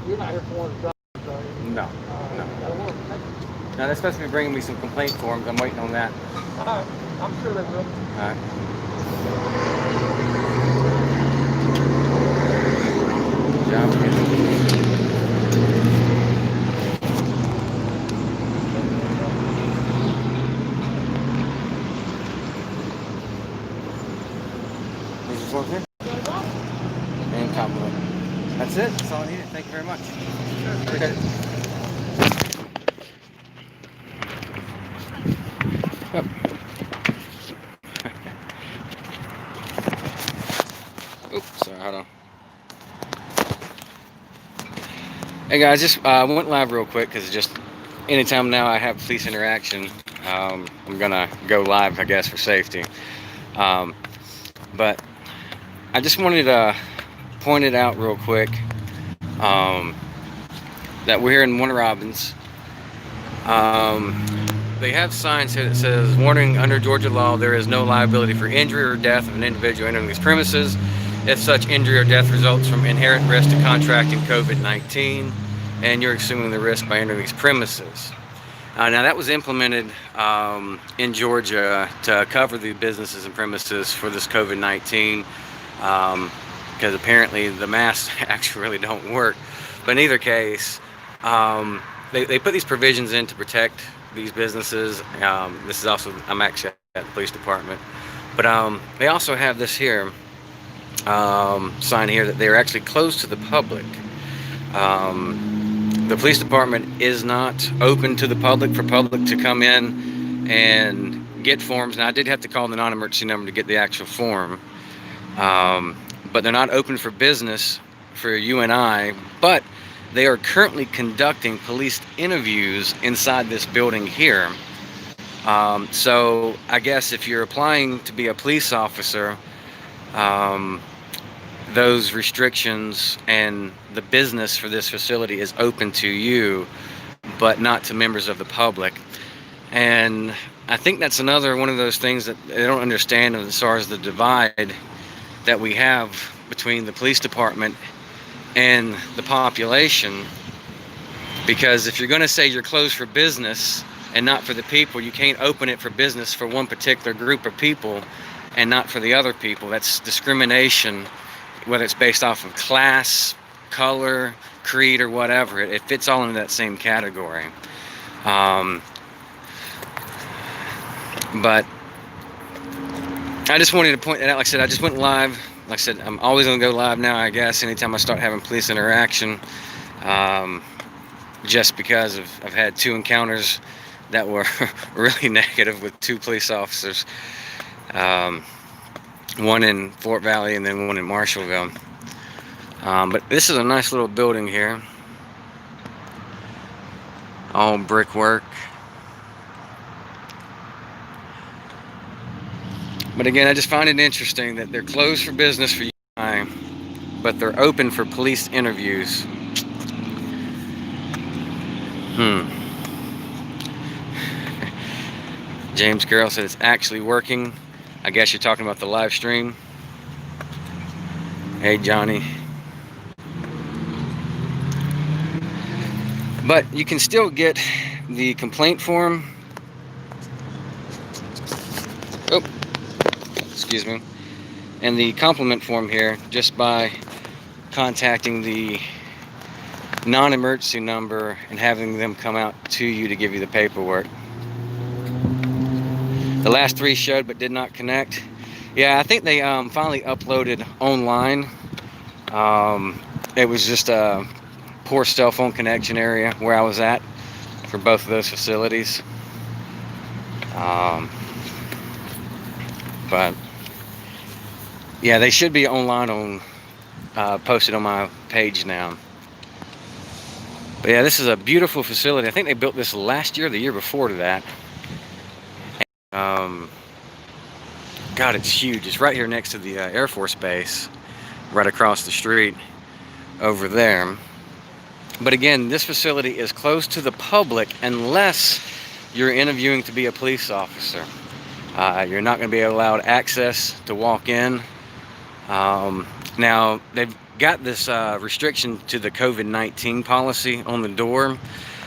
You're not here for one of the jobs, are you? No, no. That'll work. Thank you. Now they're supposed to be bringing me some complaint forms. I'm waiting on that. All right. I'm sure they will. All right. Job good. Where's your form here? And compliment. That's it. That's all I needed. Thank you very much. Okay. Yep. Oops, sorry, hold on. Hey guys, just went live real quick because just anytime now I have police interaction, I'm gonna go live, I guess, for safety. Um, but I just wanted to point it out real quick that we're here in Warner Robins. They have signs here that says, "Warning: under Georgia law, there is no liability for injury or death of an individual entering these premises if such injury or death results from inherent risk to contracting COVID-19, and you're assuming the risk by entering these premises." Now that was implemented in Georgia to cover the businesses and premises for this COVID-19 because apparently the masks actually really don't work. But in either case, they put these provisions in to protect these businesses. This is also, I'm actually at the police department, but they also have this here sign here that they're actually closed to the public. The police department is not open to the public for public to come in and get forms. Now I did have to call the non-emergency number to get the actual form, but they're not open for business for you and I. But they are currently conducting police interviews inside this building here. So I guess if you're applying to be a police officer, those restrictions and the business for this facility is open to you, but not to members of the public. And I think that's another one of those things that they don't understand as far as the divide that we have between the police department and the population. Because if you're going to say you're closed for business and not for the people, you can't open it for business for one particular group of people and not for the other people. That's discrimination, whether it's based off of class, color, creed, or whatever. It fits all into that same category. But I just wanted to point that out. Like I said, I just went live. Like I said, I'm always going to go live now, I guess, anytime I start having police interaction. Just because I've had 2 encounters that were really negative with 2 police officers. One in Fort Valley and then one in Marshallville. But this is a nice little building here. All brickwork. But again, I just find it interesting that they're closed for business for you and I, but they're open for police interviews. James Carroll said it's actually working. I guess you're talking about the live stream. Hey, Johnny. But you can still get the complaint form. Oh, excuse me. And the compliment form here just by contacting the non-emergency number and having them come out to you to give you the paperwork. The last 3 showed but did not connect. Yeah, I think they finally uploaded online. It was just a poor cell phone connection area where I was at for both of those facilities. But yeah, they should be online on posted on my page now. But yeah, this is a beautiful facility. I think they built this last year or the year before to that. God, it's huge. It's right here next to the Air Force Base, right across the street over there. But again, this facility is closed to the public unless you're interviewing to be a police officer. You're not going to be allowed access to walk in. Now, they've got this restriction to the COVID-19 policy on the door.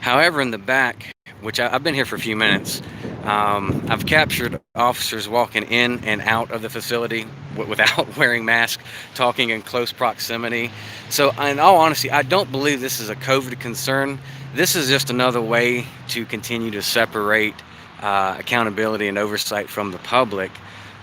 However, in the back, which I've been here for a few minutes, I've captured officers walking in and out of the facility without wearing masks, talking in close proximity. So, in all honesty, I don't believe this is a COVID concern. This is just another way to continue to separate accountability and oversight from the public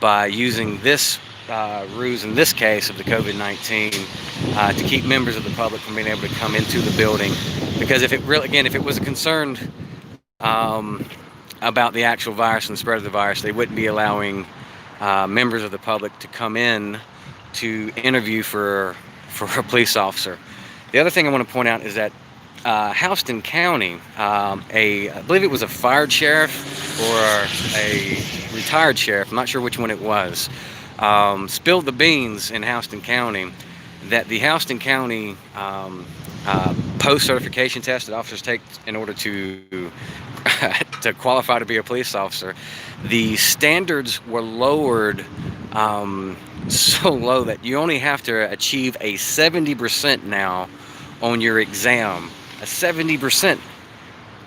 by using this ruse in this case of the COVID-19 to keep members of the public from being able to come into the building. Because if it was concerned about the actual virus and the spread of the virus, they wouldn't be allowing members of the public to come in to interview for a police officer. The other thing I want to point out is that Houston County, I believe it was a fired sheriff or a retired sheriff, I'm not sure which one it was, spilled the beans in Houston County that the Houston County post-certification test that officers take in order to to qualify to be a police officer, the standards were lowered so low that you only have to achieve a 70% now on your exam. A 70%.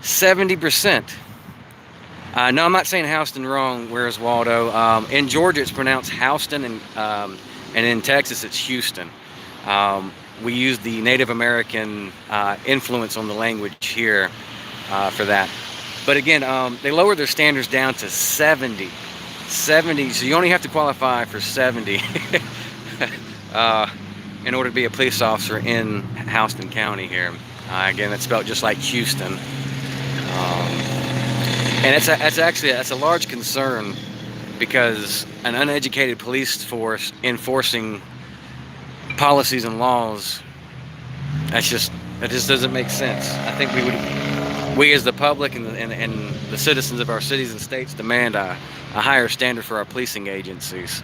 70%. No, I'm not saying Houston wrong. Where's Waldo? In Georgia, it's pronounced Houston, and in Texas, it's Houston. We use the Native American influence on the language here for that. But again, they lowered their standards down to 70. 70, so you only have to qualify for 70 in order to be a police officer in Houston County here. Again, that's spelled just like Houston. And that's a large concern, because an uneducated police force enforcing policies and laws, that just doesn't make sense. I think we as the public and the citizens of our cities and states demand a higher standard for our policing agencies,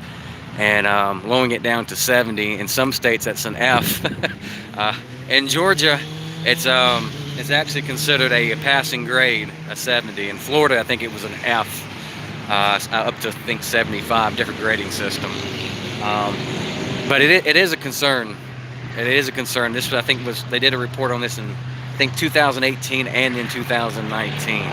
and lowering it down to 70. In some states, that's an F. In Georgia, it's actually considered a passing grade, a 70. In Florida, I think it was an F, up to I think 75, different grading system. But it is a concern. It is a concern. This, I think, they did a report on this in, I think, 2018 and in 2019.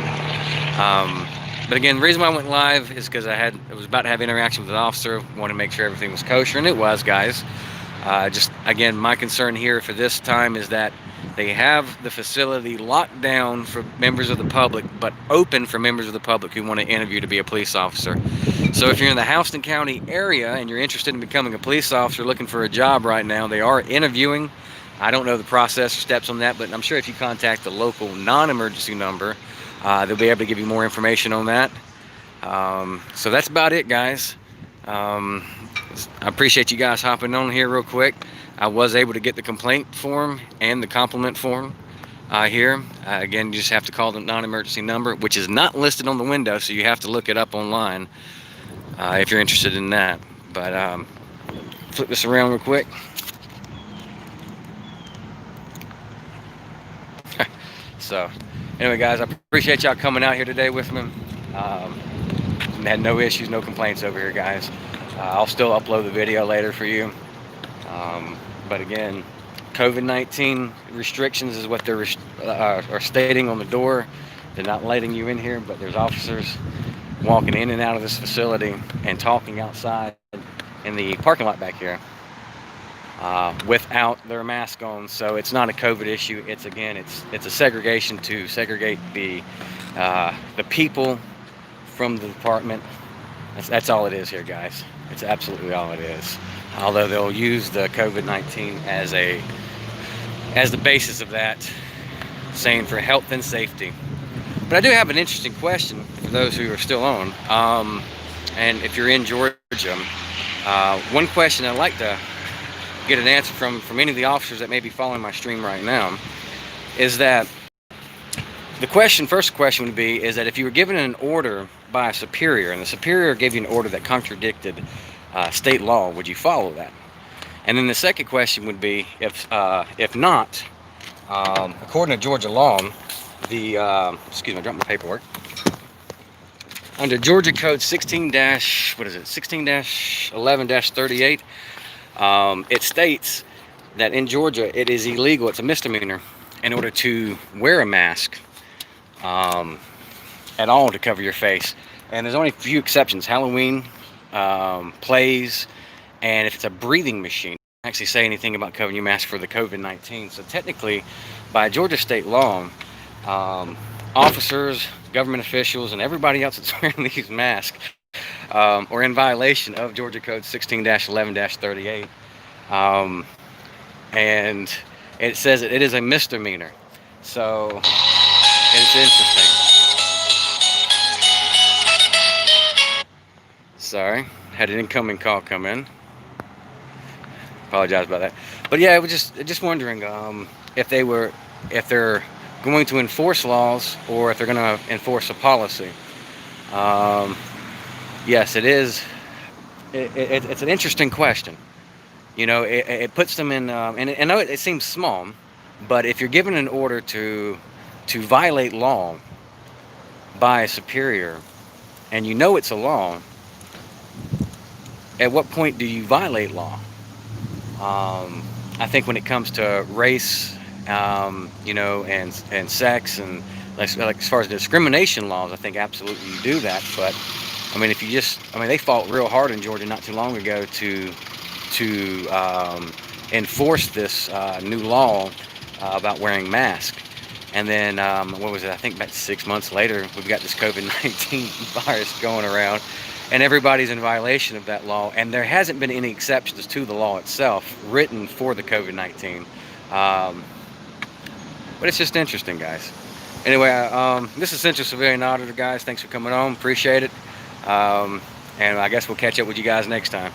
But again, the reason why I went live is because I was about to have interaction with an officer, wanted to make sure everything was kosher, and it was, guys. Just again, my concern here for this time is that they have the facility locked down for members of the public, but open for members of the public who want to interview to be a police officer. So if you're in the Houston County area and you're interested in becoming a police officer, looking for a job right now, they are interviewing. I don't know the process or steps on that, but I'm sure if you contact the local non-emergency number, they'll be able to give you more information on that. So that's about it, guys. I appreciate you guys hopping on here real quick. I was able to get the complaint form and the compliment form here. Again, you just have to call the non-emergency number, which is not listed on the window, so you have to look it up online if you're interested in that. But flip this around real quick. So anyway, guys, I appreciate y'all coming out here today with me. Had no issues, no complaints over here, guys. I'll still upload the video later for you. But again, COVID-19 restrictions is what they're are stating on the door. They're not letting you in here, but there's officers walking in and out of this facility and talking outside in the parking lot back here without their mask on. So it's not a COVID issue. It's a segregation to segregate the people from the department. That's all it is here, guys. It's absolutely all it is. Although they'll use the COVID-19 as the basis of that, saying for health and safety. But I do have an interesting question for those who are still on. And if you're in Georgia, one question I'd like to get an answer from any of the officers that may be following my stream right now is that first question would be, is that if you were given an order by a superior and the superior gave you an order that contradicted state law, would you follow that? And then the second question would be, if not, according to Georgia law, excuse me, I dropped my paperwork. Under Georgia Code 16-11-38, it states that in Georgia it is illegal, it's a misdemeanor, in order to wear a mask um, at all to cover your face. And there's only a few exceptions: Halloween, plays, and if it's a breathing machine. Actually say anything about covering your mask for the COVID-19. So technically, by Georgia state law, officers, government officials, and everybody else that's wearing these masks are in violation of Georgia Code 16-11-38. Um, and it says that it is a misdemeanor. So it's interesting. Sorry, had an incoming call come in. Apologize about that. But yeah, I was just wondering if they're going to enforce laws or if they're going to enforce a policy. Um, yes, it is. It's an interesting question. You know, it puts them in, and I know it seems small, but if you're given an order to violate law by a superior, and you know it's a law, at what point do you violate law? I think when it comes to race, and sex, and like as far as discrimination laws, I think absolutely you do that. But I mean, if you just, I mean, they fought real hard in Georgia not too long ago to enforce this new law about wearing masks. And then what was it? I think about 6 months later, we've got this COVID-19 virus going around, and everybody's in violation of that law. And there hasn't been any exceptions to the law itself written for the COVID-19. But it's just interesting, guys. Anyway, this is Central Civilian Auditor, guys. Thanks for coming on. Appreciate it. And I guess we'll catch up with you guys next time.